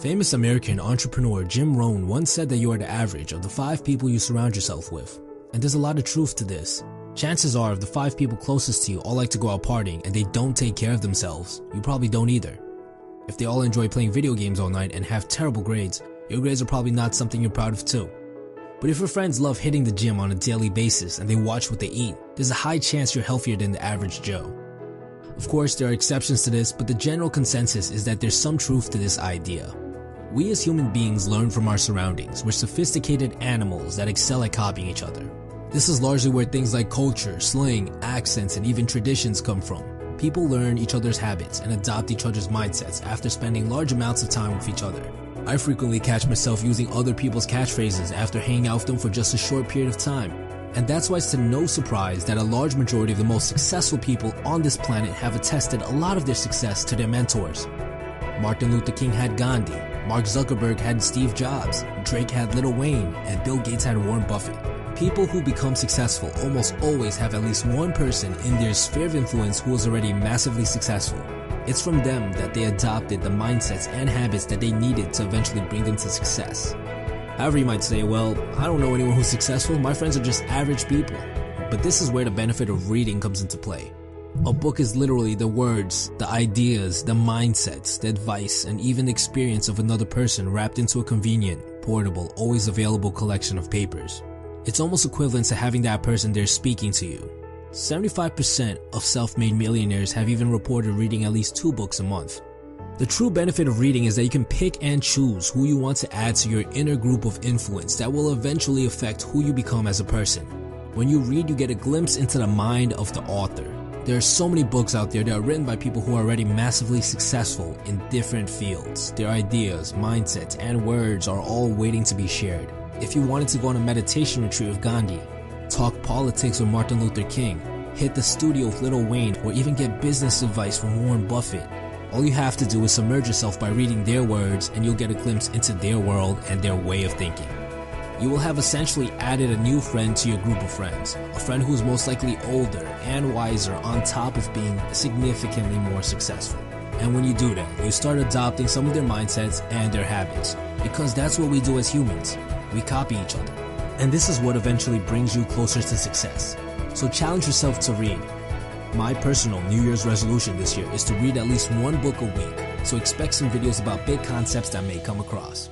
Famous American entrepreneur Jim Rohn once said that you are the average of the 5 people you surround yourself with. And there's a lot of truth to this. Chances are if the 5 people closest to you all like to go out partying and they don't take care of themselves, you probably don't either. If they all enjoy playing video games all night and have terrible grades, your grades are probably not something you're proud of too. But if your friends love hitting the gym on a daily basis and they watch what they eat, there's a high chance you're healthier than the average Joe. Of course, there are exceptions to this, but the general consensus is that there's some truth to this idea. We as human beings learn from our surroundings. We're sophisticated animals that excel at copying each other. This is largely where things like culture, slang, accents, and even traditions come from. People learn each other's habits and adopt each other's mindsets after spending large amounts of time with each other. I frequently catch myself using other people's catchphrases after hanging out with them for just a short period of time. And that's why it's to no surprise that a large majority of the most successful people on this planet have attested a lot of their success to their mentors. Martin Luther King had Gandhi, Mark Zuckerberg had Steve Jobs, Drake had Lil Wayne, and Bill Gates had Warren Buffett. People who become successful almost always have at least one person in their sphere of influence who is already massively successful. It's from them that they adopted the mindsets and habits that they needed to eventually bring them to success. However, you might say, well, I don't know anyone who's successful, my friends are just average people. But this is where the benefit of reading comes into play. A book is literally the words, the ideas, the mindsets, the advice, and even the experience of another person wrapped into a convenient, portable, always available collection of papers. It's almost equivalent to having that person there speaking to you. 75% of self-made millionaires have even reported reading at least 2 books a month. The true benefit of reading is that you can pick and choose who you want to add to your inner group of influence that will eventually affect who you become as a person. When you read, you get a glimpse into the mind of the author. There are so many books out there that are written by people who are already massively successful in different fields. Their ideas, mindsets, and words are all waiting to be shared. If you wanted to go on a meditation retreat with Gandhi, talk politics with Martin Luther King, hit the studio with Lil Wayne, or even get business advice from Warren Buffett, all you have to do is submerge yourself by reading their words and you'll get a glimpse into their world and their way of thinking. You will have essentially added a new friend to your group of friends, a friend who is most likely older and wiser on top of being significantly more successful. And when you do that, you start adopting some of their mindsets and their habits, because that's what we do as humans. We copy each other. And this is what eventually brings you closer to success. So challenge yourself to read. My personal New Year's resolution this year is to read at least 1 book a week, so expect some videos about big concepts that may come across.